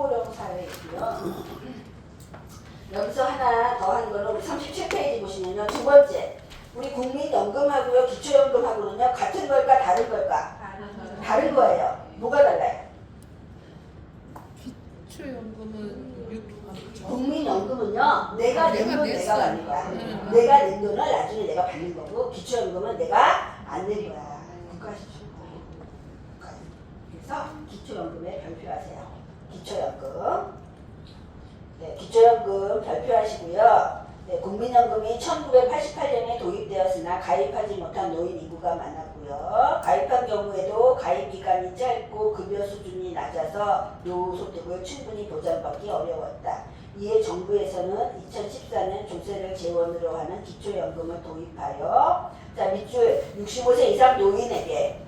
초고령 사회이고요. 여기서 하나 더 한 거는 우리 37페이지 보시면요. 두 번째, 우리 국민연금하고요, 기초연금하고는요, 같은 걸까, 다른 걸까? 다른 거예요. 뭐가 달라요? 기초연금은 국민연금은요, 내가 낸 돈 내가 받는 거야. 내가 낸 돈을 나중에 내가 받는 거고, 기초연금은 내가 안 낼 거야. 국가에서 주는 거야. 그래서 기초연금에 별표하세요. 기초연금. 네, 기초연금 별표하시고요. 네, 국민연금이 1988년에 도입되었으나 가입하지 못한 노인 인구가 많았고요. 가입한 경우에도 가입 기간이 짧고 급여 수준이 낮아서 노후소득을 충분히 보장받기 어려웠다. 이에 정부에서는 2014년 조세를 재원으로 하는 기초연금을 도입하여 자 밑줄 65세 이상 노인에게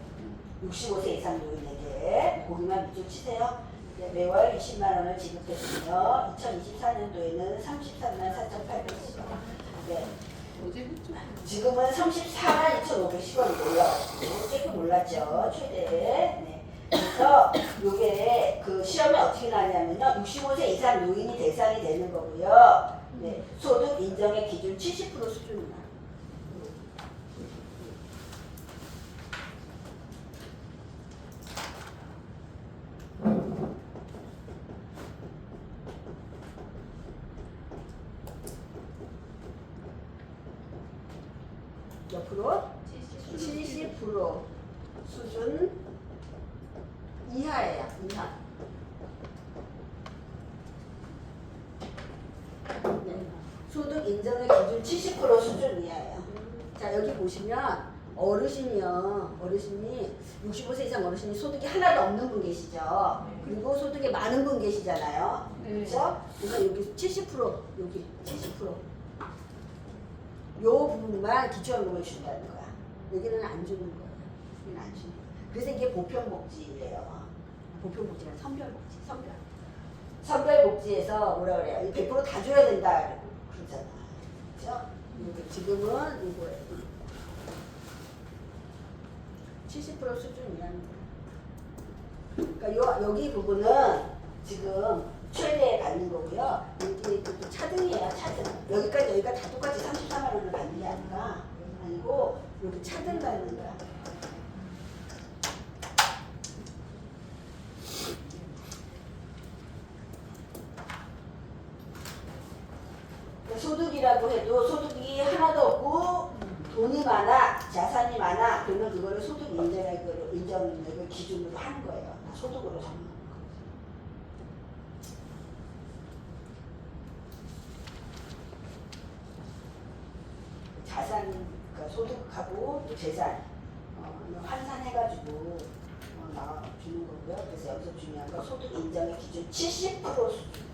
65세 이상 노인에게 고기만 밑줄 치세요. 네, 매월 20만 원을 지급했으며 2024년도에는 33만 4,810원. 네. 지금은 34만 2,510원이 올라가지고 조금 올랐죠. 최대. 네. 그래서 요게 그 시험에 어떻게 나냐면요. 65세 이상 노인이 대상이 되는 거고요. 네. 소득 인정의 기준 70% 수준이나. 몇 프로? 70% 수준 이하예요. 이하. 네. 소득 인정의 기준 70% 수준 이하예요. 자 여기 보시면 어르신이요. 어르신이 65세 이상 어르신이 소득이 하나도 없는 분 계시죠. 그리고 소득이 많은 분 계시잖아요. 그렇죠? 그래서 여기 70% 여기 70% 요 부분만 기초연금을 준다는 거야. 여기는 안 주는 거야. 여기는 안 주는 거야. 그래서 이게 보편복지예요. 보편복지는 선별복지, 선별. 선별복지에서 뭐라 그래요? 100%다 줘야 된다 그러잖아. 그렇죠? 지금은 이거예요. 70% 수준 이하는 거야. 그러니까 여기 부분은 지금 최대 받는 거고요. 여기 또 차등이에요, 차등. 여기까지 여기가 다 똑같이 34만 원을 받는 게 아니고 여기 차등 받는 거야. 소득이라고 해도 소득이 하나도 없고 돈이 많아, 자산이 많아, 그러면 그거를 소득 인정액을 기준으로 하는 거예요. 소득으로 정하는 거예요. 자산, 그러니까 소득하고 또 재산 환산해가지고 나와주는 거고요. 그래서 여기서 중요한 건 소득 인정의 기준 70% 수준.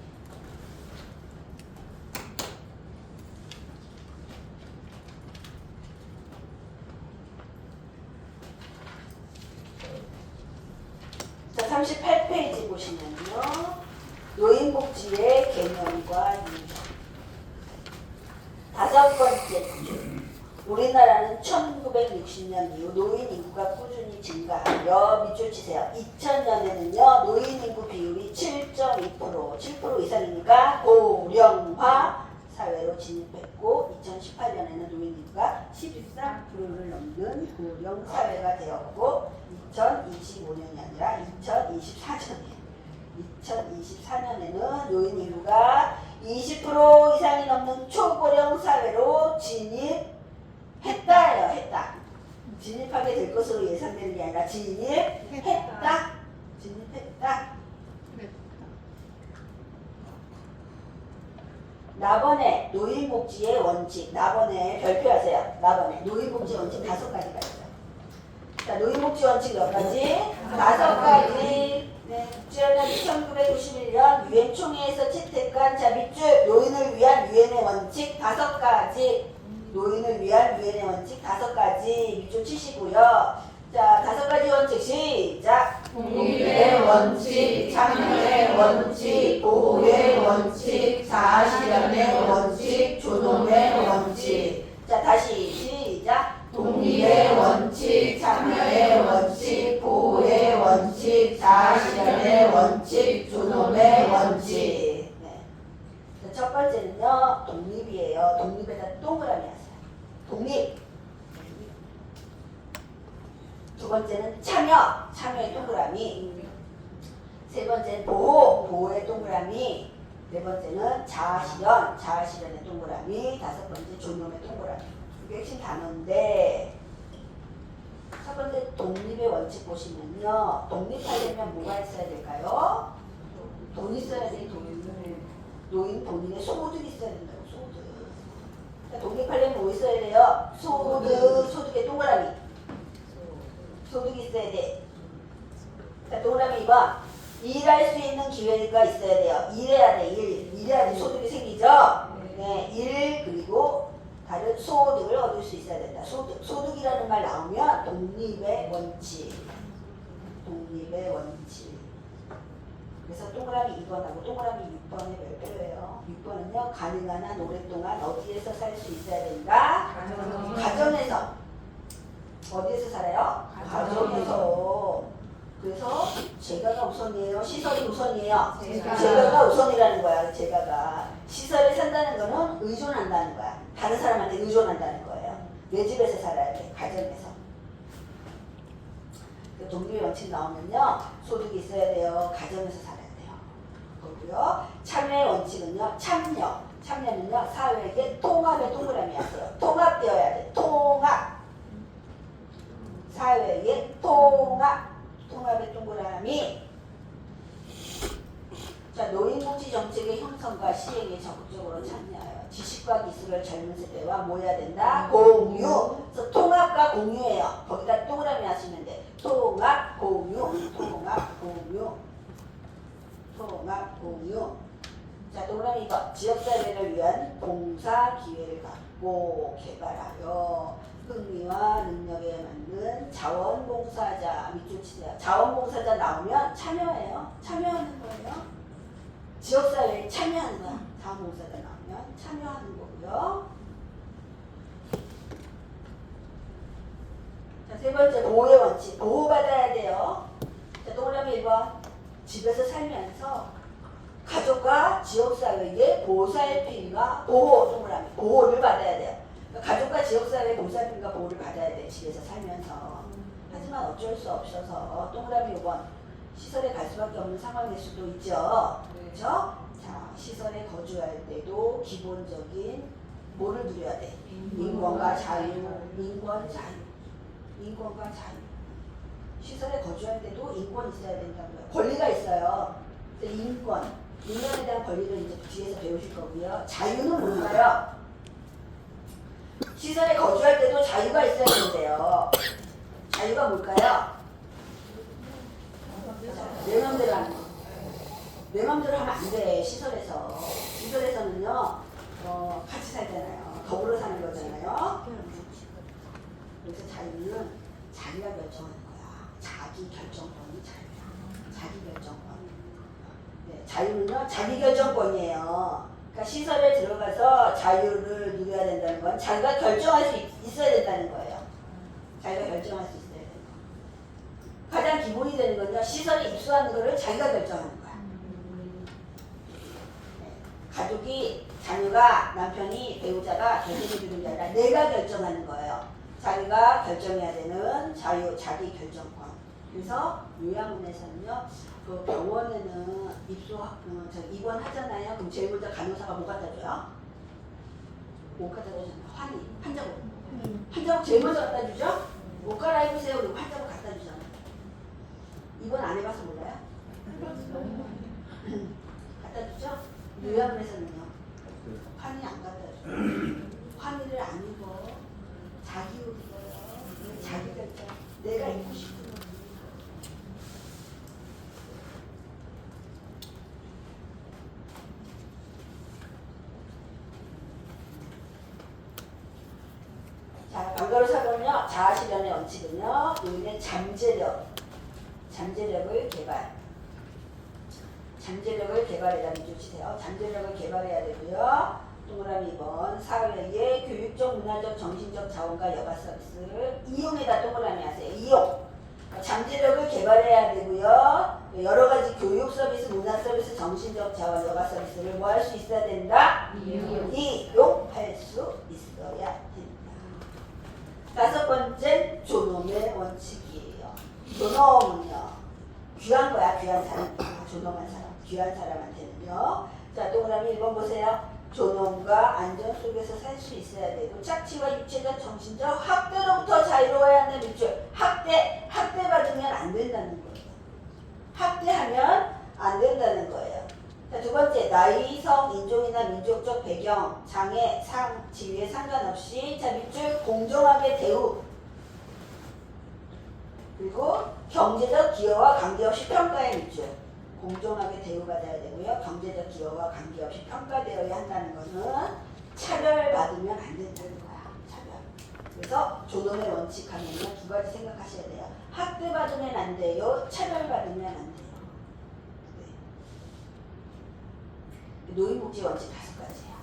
자, 38페이지 보시면요. 노인복지의 개념과 유형. 다섯 번째 줄. 우리나라는 1960년 이후 노인 인구가 꾸준히 증가하여 밑줄 치세요. 2000년에는요 노인 인구 비율이 7.2% 7% 이상이니까 고령화 사회로 진입했고 2018년에는 노인 인구가 13%를 넘는 고령 사회가 되었고 2025년이 아니라 2024년에는 노인 인구가 20% 이상이 넘는 초고령 사회로 진입했다예요. 했다. 진입하게 될 것으로 예상되는 게 아니라 진입했다. 나번에 노인복지의 원칙. 나번에 별표하세요. 나번에 노인복지 원칙 5가지가 있어요. 자, 노인복지 원칙 몇 가지? 5가지. 네, 주연은 1991년 유엔총회에서 채택한 자 밑줄 노인을 위한 유엔의 원칙 5가지. 노인을 위한 유엔의 원칙 5가지 밑줄 치시고요. 자, 5가지 원칙 시작. 독립의 원칙, 참여의 원칙, 보호의 원칙, 자아실현의 원칙, 존엄의 원칙. 자, 다시 시작. 독립의 원칙, 참여의 원칙, 보호의 원칙, 자아실현의 원칙, 존엄의 원칙. 번째는요, 독립이에요. 독립에다 동그라미 하세요. 독립. 두 번째는 참여. 참여의 동그라미. 세 번째는 보호. 보호의 동그라미. 네 번째는 자아실현. 자아실현의 동그라미. 다섯 번째 존엄의 동그라미. 이게 핵심 단어인데, 첫 번째 독립의 원칙 보시면요. 독립하려면 뭐가 있어야 될까요? 돈 있어야 돼. 노인 본인의 소득이 있어야 된다고. 소득. 그러니까 독립하려면 뭐 있어야 돼요? 소득. 소득의 동그라미. 소득이 있어야 돼. 자, 동그라미 2번. 일할 수 있는 기회가 있어야 돼요. 일해야 돼. 일해야 돼. 소득이 생기죠? 네. 일 그리고 다른 소득을 얻을 수 있어야 된다. 소득이라는 말 나오면 독립의 원칙. 독립의 원칙. 그래서 동그라미 2번하고 동그라미 6번의 별표예요. 6번은요. 가능한 한 오랫동안 어디에서 살 수 있어야 된다? 가정에서. 어디에서 살아요? 가정에서. 그래서 제가가 우선이에요? 시설이 우선이에요? 제가가 우선이라는 거야. 제가가. 시설에 산다는 거는 의존한다는 거야. 다른 사람한테 의존한다는 거예요. 내 집에서 살아야 돼. 가정에서. 독립의 원칙 나오면요. 소득이 있어야 돼요. 가정에서 살아야 돼요. 그렇고요. 참여의 원칙은요. 참여. 참여는요. 사회의 통합의 동그라미 하세요. 통합되어야 돼. 통합. 사회의 통합. 통합의 동그라미. 자, 노인복지 정책의 형성과 시행에 적극적으로 참여해요. 지식과 기술을 젊은 세대와 뭐 해야 된다? 공유. 그래서 통합과 공유예요. 거기다 동그라미 하시면 돼. 통합, 공유, 통합, 공유, 통합, 공유. 자, 동그라미 2번. 지역사회를 위한 봉사 기회를 갖고 개발하여 흥미와 능력에 맞는 자원봉사자 밑줄 치세요. 자원봉사자 나오면 참여해요. 참여하는 거예요. 지역사회에 참여하는 거야. 자원봉사자 나오면 참여하는 거고요. 자, 세 번째 보호의 원칙. 보호받아야 돼요. 자, 동그라미 1번. 집에서 살면서 가족과 지역사회의 보살핌과 보호, 동그라미. 보호를 받아야 돼요. 그러니까 가족과 지역사회의 보살핌과 보호를 받아야 돼. 집에서 살면서. 하지만 어쩔 수 없어서 동그라미 5번. 시설에 갈 수밖에 없는 상황일 수도 있죠. 그렇죠? 자, 시설에 거주할 때도 기본적인 뭐를 누려야 돼? 인권과 자유. 인권, 자유. 인권과 자유. 시설에 거주할 때도 인권이 있어야 된다고요. 권리가 있어요. 인권. 인간에 대한 권리를 이제 뒤에서 배우실 거고요. 자유는 뭘까요? 시설에 거주할 때도 자유가 있어야 되는데요. 자유가 뭘까요? 내 맘대로 하는 거. 내 맘대로 하면 안 돼. 시설에서. 시설에서는요, 같이 살잖아요. 더불어 사는 거잖아요. 그래서 자유는 자기가 결정하는 거야. 자기 결정권이 자유야. 자기 결정권. 네, 자유는요, 자기 결정권이에요. 그러니까 시설에 들어가서 자유를 누려야 된다는 건 자기가 결정할 수 있어야 된다는 거예요. 자기가 결정할 수 있어야 되는 거. 가장 기본이 되는 건요. 시설에 입소하는 거를 자기가 결정하는 거야. 네. 가족이, 자녀가, 남편이, 배우자가 결정해 주는 게 아니라 내가 결정하는 거예요. 자기가 결정해야 되는 자유, 자기 결정권. 그래서 요양원에서는요. 그 병원에는 입원하잖아요. 그럼 제일 먼저 간호사가 뭐 갖다 줘요? 뭐 갖다 주잖아요. 환자복. 환자복 제일 먼저 갖다 주죠? 옷 갈아입으세요. 그리고 환자복 갖다 주잖아요. 입원 안 해봐서 몰라요? 갖다 주죠? 요양원에서는요. 환의 안 갖다 줘요. 환의를 안 입어. 자기 옷 입어요. 자기 결정. 내가 입고 싶은 옷. 자, 결과로 살펴보면요. 자아실현의 원칙은요. 노인의 잠재력을 개발. 잠재력을 개발해라. 밑줄 치세요. 잠재력을 개발해야 되고요. 동그라미 2번. 사회의 교육적, 문화적, 정신적 자원과 여가 서비스를 이용해다 동그라미 하세요. 이용. 잠재력을 개발해야 되고요. 여러 가지 교육 서비스, 문화 서비스, 정신적 자원, 여가 서비스를 뭐 할 수 있어야 된다? 이용할 수 있어야 된다. 다섯 번째, 존엄의 원칙이에요. 존엄은요, 귀한 거야, 귀한 사람. 존엄한 사람, 귀한 사람한테는요. 자, 동그라미 1번 보세요. 존엄과 안전 속에서 살 수 있어야 되고, 짝치와 육체적, 정신적 학대로부터 자유로워야 하는 일줄. 학대받으면 안 된다는 거예요. 학대하면 안 된다는 거예요. 자, 두 번째, 나이, 성, 인종이나 민족적 배경, 장애, 상, 지위에 상관없이 자, 밑줄 공정하게 대우. 그리고 경제적 기여와 관계없이 평가의 밑줄. 공정하게 대우받아야 되고요. 경제적 기여와 관계없이 평가되어야 한다는 것은 차별받으면 안 된다는 거야. 차별. 그래서 존엄의 원칙 하면 두 가지 생각하셔야 돼요. 학대받으면 안 돼요. 차별받으면 안 돼요. 네. 노인복지 원칙 5가지예요.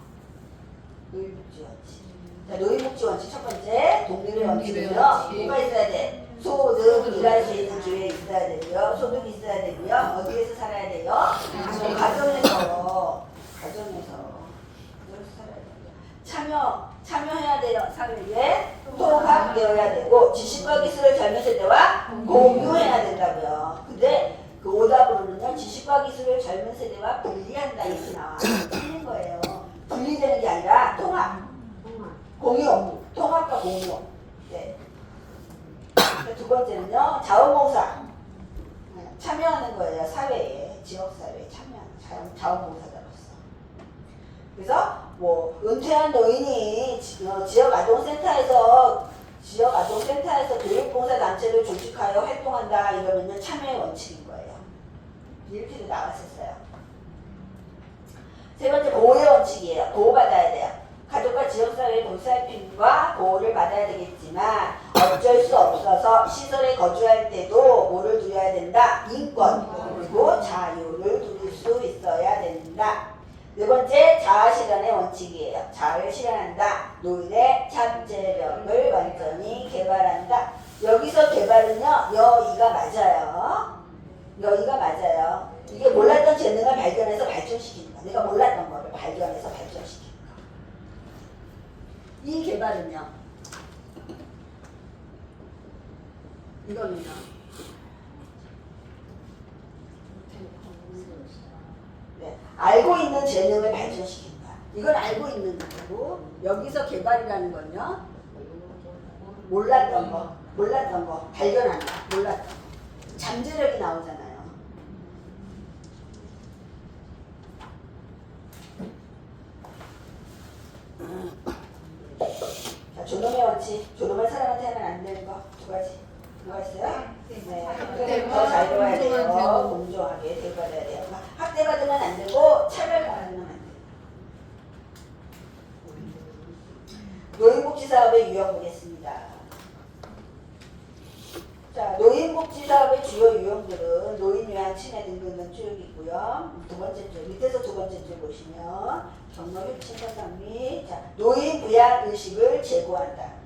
노인복지 원칙. 자, 노인복지 원칙 첫 번째, 독립의 원칙은요. 뭐가 있어야 돼? 소득, 일할 수 있는 기회 있어야 되고요. 소득이 있어야 되고요. 어디에서 살아야 돼요? 가정에서 살아야 돼요. 참여해야 돼요. 사회에 통합되어야 되고, 지식과 기술을 젊은 세대와 공유해야 된다고요. 근데 그 오답으로는요, 지식과 기술을 젊은 세대와 분리한다 이렇게 나와. 틀린 거예요. 분리되는 게 아니라 통합, 공유, 통합과 공유. 네. 두 번째는요, 자원봉사. 참여하는 거예요. 사회에, 지역사회에 참여하는 자원봉사자로서. 그래서 뭐 은퇴한 노인이 지역아동센터에서 교육봉사단체를 조직하여 활동한다 이러면요, 참여의 원칙인 거예요. 이렇게도 나왔었어요. 세 번째, 보호의 원칙이에요. 보호받아야 돼요. 가족과 지역사회의 보살핌과 보호를 받아야 되겠지만 어쩔 수 없어서 시설에 거주할 때도 뭐를 누려야 된다? 인권 그리고 자유를 누릴 수 있어야 된다. 네 번째, 자아실현의 원칙이에요. 자아를 실현한다. 노인의 잠재력을 완전히 개발한다. 여기서 개발은요, 여기가 맞아요. 여기가 맞아요. 이게 몰랐던 재능을 발견해서 발전시키는 거. 내가 몰랐던 거를 발견해서 발전시키는 거. 이 개발은요, 이거는요, 네, 알고 있는 재능을 발전시킨다. 이건 알고 있는 거고, 여기서 개발이라는 건요, 몰랐던 거, 발견한다. 몰랐던 거. 잠재력이 나오잖아요. 자, 존엄의 원칙, 존엄한 사람한테 하면 안 되는 거 두 가지. 뭐가 있어요? 네, 학대부터 자유로워야 돼요. 공정하게 대우받아야 돼요. 학대받으면 안 되고 차별받으면 안 돼요. 노인복지사업의 유형 보겠습니다. 자, 노인복지사업의 주요 유형들은 노인 요양 치매 등등 쭉 있고요. 두 번째 줄, 밑에서 두 번째 줄 보시면 경로육 친선상미. 자, 노인 부양 의식을 제고한다.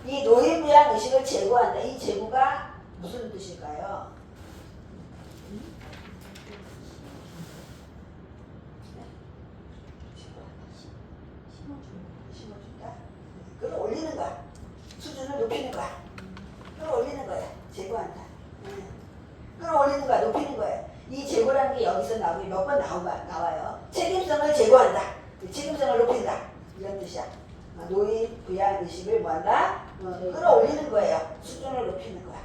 이 노인 부양 의식을 제고한다. 이 제고가 무슨 뜻일까요? 심어준다. 끌어올리는 거야. 수준을 높이는 거야. 끌어올리는 거야. 제고한다. 끌어올리는 거야. 높이는 거야. 이 제고라는 게 여기서 나오고 몇 번 나와요. 책임성을 제고한다. 책임성을 높인다. 이런 뜻이야. 노인 부양 의식을 뭐한다? 끌어올리는 거예요. 수준을 높이는 거야.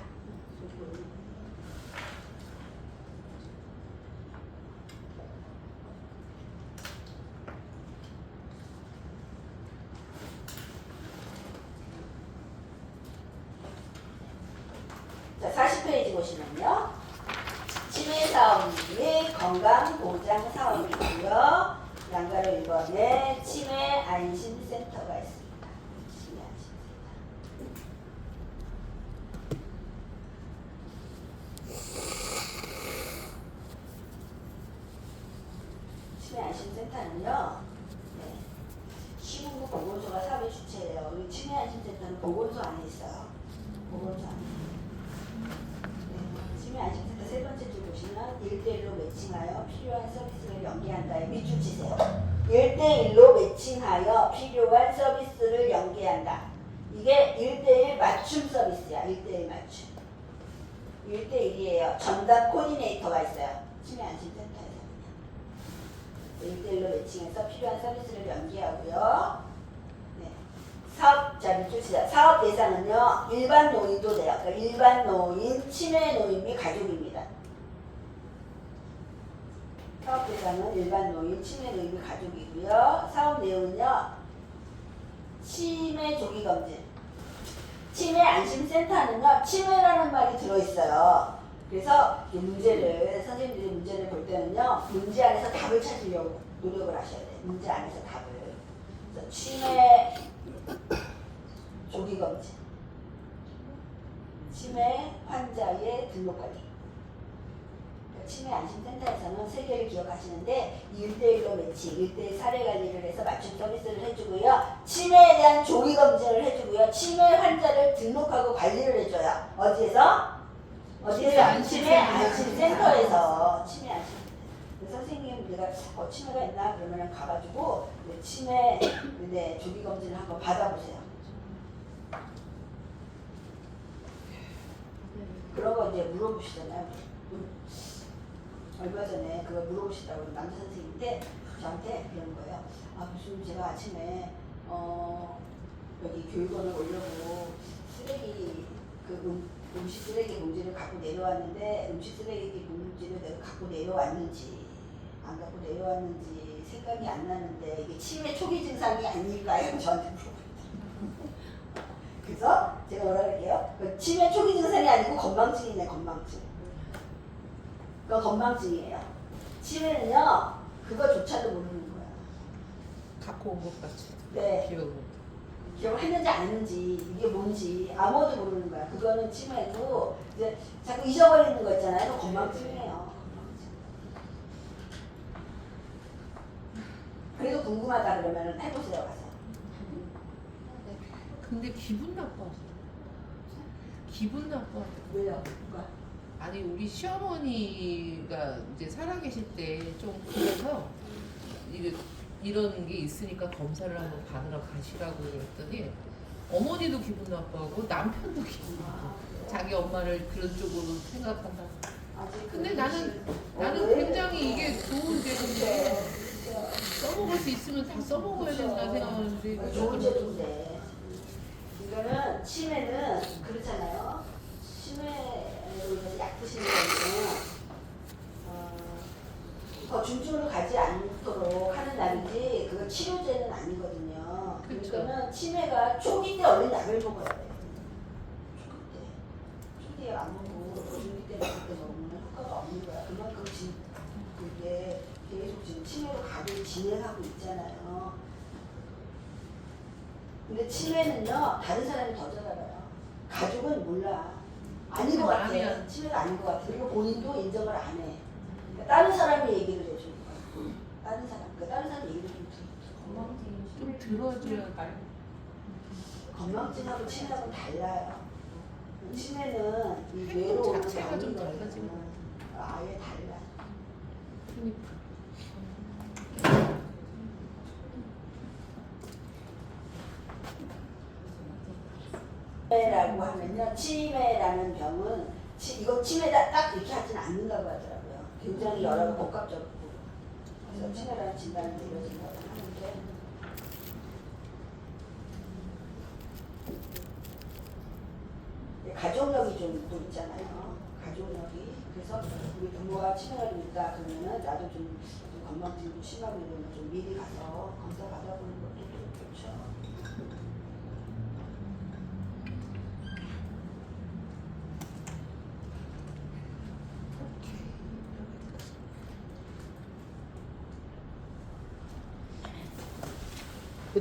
자, 40페이지 보시면요. 치매 사업이 건강보장 사업이고요. 양가로 1번에 치매 안심센터가 있습니다. 치매 안심센터. 치매 안심센터는요, 네, 시군구 보건소가 사업의 주체예요. 우리 치매 안심센터는 보건소 안에 있어요. 보건소 안에. 네, 치매 안심센터. 세 번째 줄 보시면 1대1로 매칭하여 필요한 서비스를 연계한다. 밑줄 치세요. 1대1로 매칭하여 필요한 서비스를 연계한다. 이게 1대1 맞춤 서비스야. 1대1 맞춤. 1대1이에요. 전담 코디네이터가 있어요. 치매안심센터에서 1대1로 매칭해서 필요한 서비스를 연계하고요. 네. 사업, 자, 밑줄 치자. 사업 대상은요, 일반 노인도 돼요. 그러니까 일반 노인, 치매 노인 및 가족입니다. 사업 대상은 일반 노인, 치매 노인 및 가족이고요. 사업 내용은요, 치매 조기 검진. 치매 안심센터는요, 치매라는 말이 들어있어요. 그래서 이 문제를, 선생님들이 문제를 볼 때는요, 문제 안에서 답을 찾으려고 노력을 하셔야 돼요. 문제 안에서 답을. 그래서 치매 조기 검진, 치매 환자의 등록 관리. 치매 안심센터에서는 세 개를 기억하시는데 1대1로 매칭, 1대1 사례 관리를 해서 맞춤 서비스를 해주고요. 치매에 대한 조기 검진을 해주고요. 치매 환자를 등록하고 관리를 해줘요. 어디에서? 치매 안심센터에서. 치매 안심센터. 선생님 내가 치매가 있나 그러면 가가지고 치매 조기 검진을 한번 받아보세요. 그런 거 이제 물어보시잖아요. 얼마 전에 그거 물어보시더라고요. 남자 선생님인데 저한테 그런 거예요. 아, 무슨 제가 아침에 여기 교육원을 오려고 쓰레기 음식 쓰레기 봉지를 갖고 내려왔는데 음식 쓰레기 봉지를 내가 갖고 내려왔는지 안 갖고 내려왔는지 생각이 안 나는데 이게 치매 초기 증상이 아닐까요? 저한테 물어보더라고요. 그래서 제가 뭐라 그럴게요? 치매 초기 증상이 아니고 건망증이네, 건망증. 그거 건망증이에요. 치매는요, 그거조차도 모르는 거야. 갖고 온 것 같이. 네. 기억을 했는지 안 했는지, 이게 뭔지 아무도 모르는 거야. 그거는 치매고, 이제 자꾸 잊어버리는 거 있잖아요. 그거 건망증이에요. 건망증. 그래도 궁금하다 그러면 해보세요, 가서. 근데 기분 나빠. 기분 나빠. 왜요? 누가? 아니 우리 시어머니가 이제 살아계실 때 좀 그래서 이런 게 있으니까 검사를 한번 받으러 가시라고 그랬더니 어머니도 기분 나빠하고 남편도 기분 나빠. 자기 엄마를 그런 쪽으로 생각한다. 근데 나는 굉장히 이게 좋은 제도인데 써먹을 수 있으면 다 써먹어야 된다 생각하는데 좋은 제도인데 이거는 치매는 그렇잖아요. 치매로 인해서 약 드시는 거는 더 중증으로 가지 않도록 하는 약이지 그거 치료제는 아니거든요. 그쵸. 그러니까는 치매가 초기 때 얼른 약을 먹어야 돼요. 초기 때 안 먹고 중기 때 먹을 때 먹으면 효과가 없는 거야. 그만큼 그게 계속 지금 치매로 가고 진행하고 있잖아요. 근데 치매는요 다른 사람이 더 잘 알아요. 가족은 몰라. 아닌 것 같아. 치매가 아닌 것 같아. 그리고 본인도 인정을 안 해. 그러니까 다른 사람이 얘기를 해주는 거야. 다른 사람. 그러니까 다른 사람 얘기를 좀 들어줘야 돼. 건망증하고 치매하고 달라요. 치매는 이 뇌로 오는 자체가 좀 병이거든요. 달라지는 아예 달라. 그러니까. 치매라고 하면요, 치매라는 병은 이거 치매다 딱 이렇게 하지는 않는다고 하더라고요. 굉장히 여러 복합적으로. 그래서 치매라는 진단을 내려진다고 하는데 가족력이 좀 또 있잖아요. 가족력이. 그래서 우리 부모가 치매가 좀 있다 그러면은 나도 좀 건망증도 심하고 이러면 좀 미리 가서 검사 받아보는 것도 좀 좋죠.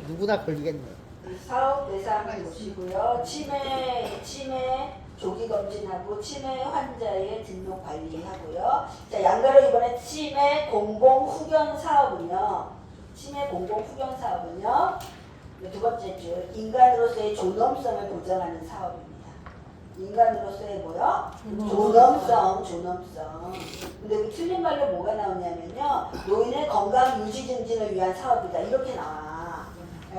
누구나 걸리겠네. 사업 대상을 보시고요. 치매 조기 검진하고 치매 환자의 등록 관리하고요. 자, 양가로 이번에 치매 공공 후견 사업은요. 치매 공공 후견 사업은요. 두 번째 줄 인간으로서의 존엄성을 보장하는 사업입니다. 인간으로서의 뭐요? 존엄성. 근데 그 틀린 말로 뭐가 나오냐면요. 노인의 건강 유지 증진을 위한 사업이다. 이렇게 나와.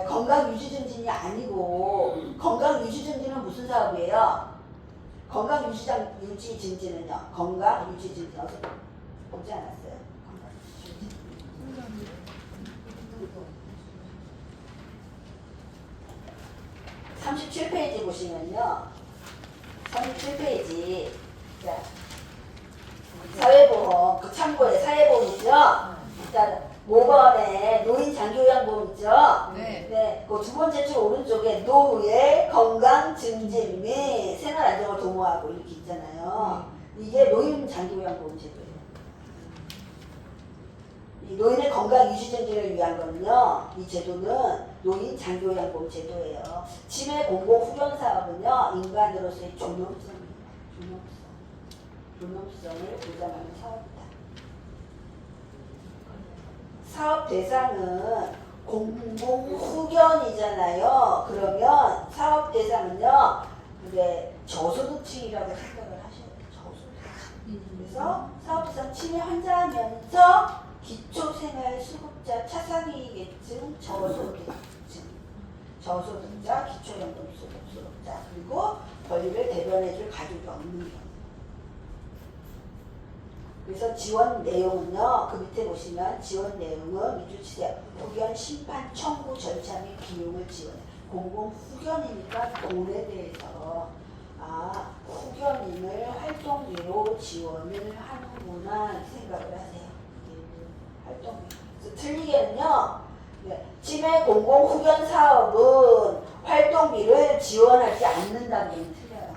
건강 유지 증진이 아니고 건강 유지 증진은 무슨 사업이에요? 건강 유지 증진은요. 건강 유지 증진 어서 보지 않았어요? 건강 유지 증진. 37페이지 보시면요. 37페이지. 자, 사회보험, 그 참고에 사회보험 있죠? 자, 5번에 노인 장기요양보험 있죠? 네. 네. 그 두 번째 줄 오른쪽에 노후의 건강 증진 및 생활 안정을 도모하고 이렇게 있잖아요. 이게 노인 장기요양보험 제도예요. 이 노인의 건강 유지 증진을 위한 거는요. 이 제도는 노인 장기요양보험 제도예요. 치매 공공 후견 사업은요. 인간으로서의 존엄성입니다. 존엄성을 보장하는 사업이다. 사업 대상은 공공 후견이잖아요. 그러면 사업 대상은요. 근데 저소득층이라고 생각을 하셔야 돼요. 저소득층. 그래서 사업 대상 치매 환자면서 기초생활수급자, 차상위계층, 저소득자, 기초연금 수급자, 그리고 권리를 대변해줄 가족이 없는 경우. 그래서 지원 내용은요, 그 밑에 보시면 지원 내용은 밑줄 치세요. 후견 심판 청구 절차 및 비용을 지원해. 공공 후견이니까 돈에 대해서 후견인을 활동비로 지원을 하는구나 생각을 하세요. 활동비. 그래서 틀리게는요, 치매 공공 후견 사업은 활동비를 지원하지 않는다는 틀려요.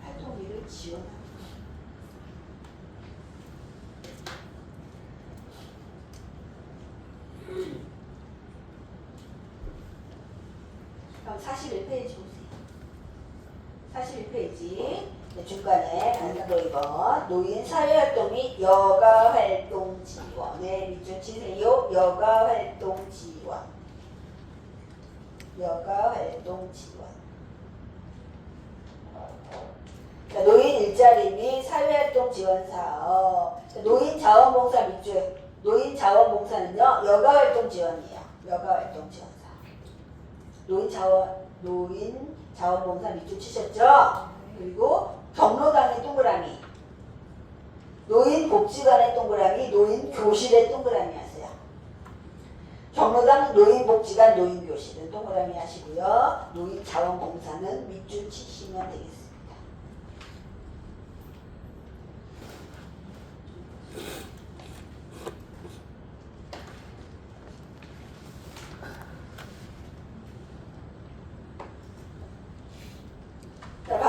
활동비를 지원하는. 그럼 41페이지 보세요. 41페이지 중간에 단서도 2번 노인 사회활동 및 여가활동 지원에 밑줄 치세요. 여가활동 지원. 노인 일자리 및 사회활동 지원 사업. 노인 자원봉사 밑줄. 노인 자원봉사는요 여가활동 지원이에요. 여가활동 지원 사업. 노인 자원봉사 밑줄 치셨죠? 그리고 경로당의 동그라미, 노인복지관의 동그라미, 노인교실의 동그라미 하세요. 경로당, 노인복지관, 노인교실은 동그라미 하시고요. 노인자원봉사는 밑줄 치시면 되겠습니다. 자,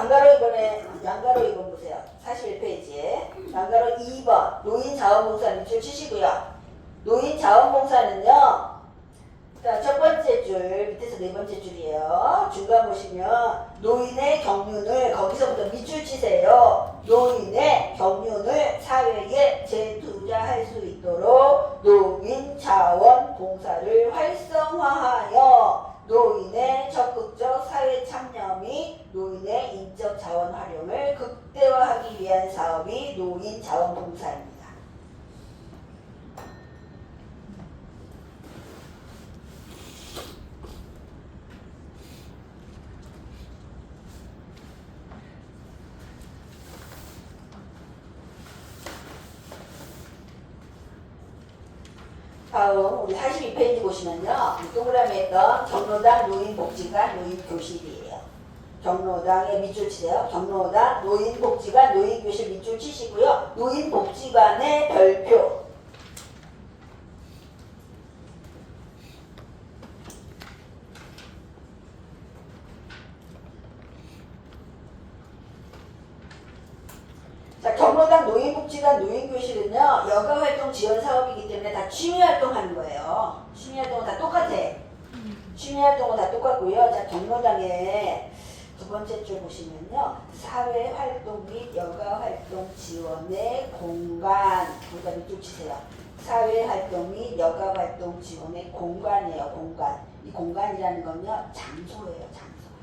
양가로 2번 보세요. 41페이지에. 양가로 2번. 노인자원봉사 밑줄 치시고요. 노인자원봉사는요. 자, 첫 번째 줄, 밑에서 네 번째 줄이에요. 중간 보시면 노인의 경륜을, 거기서부터 밑줄 치세요. 노인의 경륜을 사회에 재투자할 수 있도록 노인자원봉사를 활성화하여 노인의 적극적 사회 참여 및 노인의 인적 자원 활용을 극대화하기 위한 사업이 노인 자원봉사입니다. 다음 우리 42페이지 보시면요. 동그라미 했던 경로당, 노인복지관, 노인교실이에요. 경로당에 밑줄 치세요. 경로당, 노인복지관, 노인교실 밑줄 치시고요. 노인복지관의 별표. 자, 경로당, 노인복지관, 노인교실은요. 여가활동 지원 사업이기 때문에 다 취미활동 하는 거예요. 취미활동은 다 똑같아. 취미활동은 다 똑같고요. 자, 경로당에 두 번째 줄 보시면요. 사회활동 및 여가활동 지원의 공간. 거기다 밑줄 치세요. 사회활동 및 여가활동 지원의 공간이에요. 공간. 이 공간이라는 건요. 장소예요.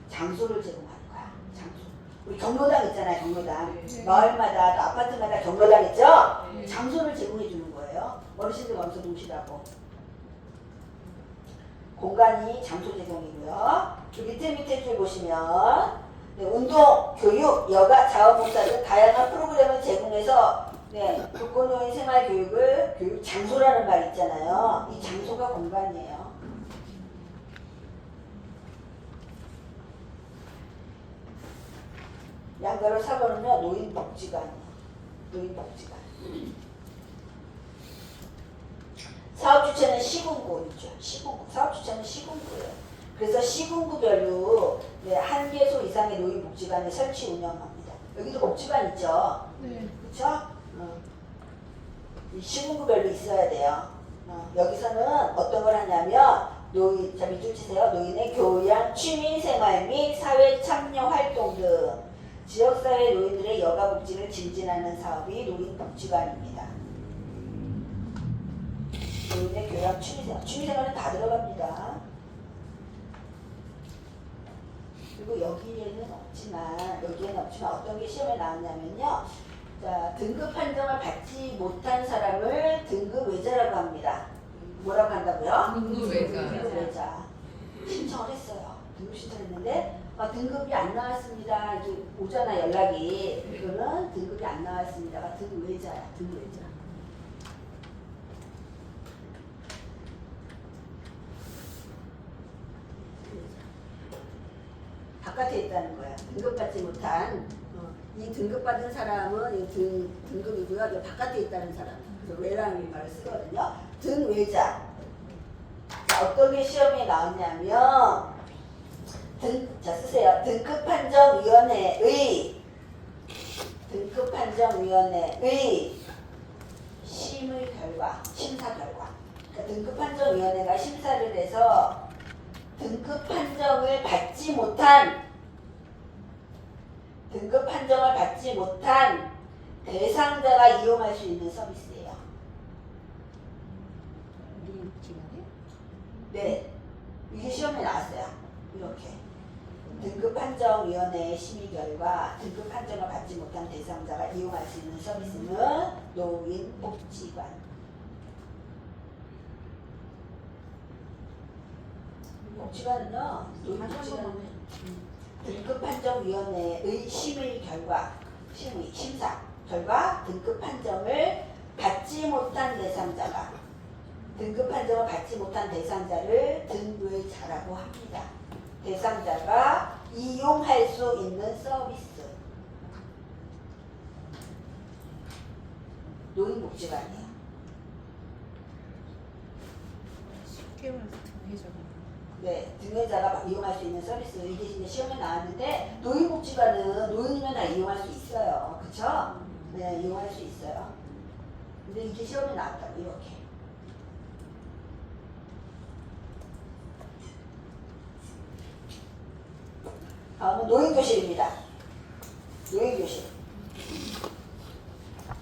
장소를 제공하는 거야. 장소. 우리 경로당 있잖아요, 경로당. 네. 마을마다 또 아파트마다 경로당 있죠? 네. 장소를 제공해 주는 거예요. 어르신들 와서 노시라고. 공간이 장소 제공이고요. 그 밑에 줄 보시면 네, 운동, 교육, 여가, 자원봉사 등 다양한 프로그램을 제공해서 네, 독거노인 생활 교육을 교육 장소라는 말 있잖아요. 이 장소가 공간이에요. 양가로 4번은요 노인복지관이에요. 노인복지관. 사업 주체는 시군구죠. 시군구. 사업 주체는 시군구예요. 그래서 시군구별로 네, 한 개소 이상의 노인복지관을 설치 운영합니다. 여기도 복지관 있죠. 네. 그렇죠? 이 시군구별로 있어야 돼요. 여기서는 어떤 걸 하냐면 노인, 자 밑줄 치세요. 노인의 교양, 취미생활 및 사회 참여 활동 등 지역사회 노인들의 여가복지를 증진하는 사업이 노인복지관입니다. 노인의 교양, 취미생활. 취미생활은 다 들어갑니다. 그리고 여기에는 없지만 어떤 게 시험에 나왔냐면요. 자, 등급 판정을 받지 못한 사람을 등급 외자라고 합니다. 뭐라고 한다고요? 등급 외자. 등급 외자. 신청을 했어요. 등급 신청했는데 등급이 안 나왔습니다. 이게 오잖아 연락이. 이거는 등급이 안 나왔습니다가 등급 외자야. 등급 외자. 바깥에 있다는 거야. 등급받지 못한 이 등급받은 사람은 이 등급이고요. 이 바깥에 있다는 사람. 그래서 외라는 말을 쓰거든요. 등외자. 자, 어떤 게 시험에 나왔냐면 자 쓰세요. 등급판정위원회의 심의 결과, 심사 결과. 그러니까 등급판정위원회가 심사를 해서 등급 판정을 받지 못한 대상자가 이용할 수 있는 서비스예요. 노인복지관이? 네, 이게 시험에 나왔어요. 이렇게 등급판정위원회의 심의 결과 등급 판정을 받지 못한 대상자가 이용할 수 있는 서비스는 노인복지관. 복지관은요, 노인복지관은 등급판정위원회의 심의 결과, 심사 결과 등급 판정을 받지 못한 대상자가 등급 판정을 받지 못한 대상자를 등외자라고 합니다. 대상자가 이용할 수 있는 서비스. 노인복지관이에요. 쉽게 말해서 등회자가. 네, 등회자가 이용할 수 있는 서비스. 이게 이제 시험에 나왔는데 노인복지관은 노인이면 다 이용할 수 있어요. 그쵸? 네, 이용할 수 있어요. 근데 이게 시험에 나왔다고 이렇게. 다음은 노인교실입니다. 노인교실.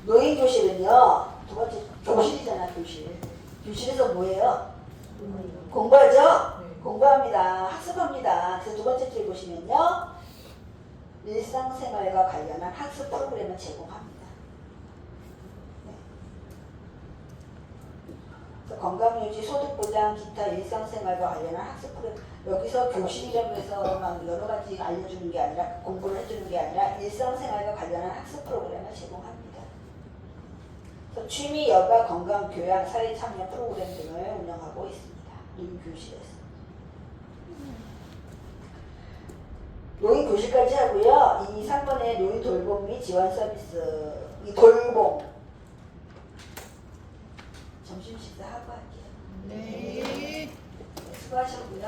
노인교실은요, 두 번째 교실이잖아, 교실. 교실에서 뭐예요? 공부하죠? 네. 공부합니다. 학습합니다. 그래서 두 번째 줄 보시면요. 일상생활과 관련한 학습 프로그램을 제공합니다. 네. 그래서 건강유지, 소득보장, 기타 일상생활과 관련한 학습 프로그램. 여기서 교실이라고 해서 막 여러 가지 알려주는 게 아니라 공부를 해주는 게 아니라 일상생활과 관련한 학습 프로그램을 제공합니다. 그래서 취미, 여가, 건강, 교양, 사회 참여 프로그램 등을 운영하고 있습니다. 노인교실에서. 노인교실까지 하고요. 이 3번의 노인 돌봄 및 지원 서비스. 이 돌봄. 점심 식사 하고 할게요. 네. 수고하셨고요.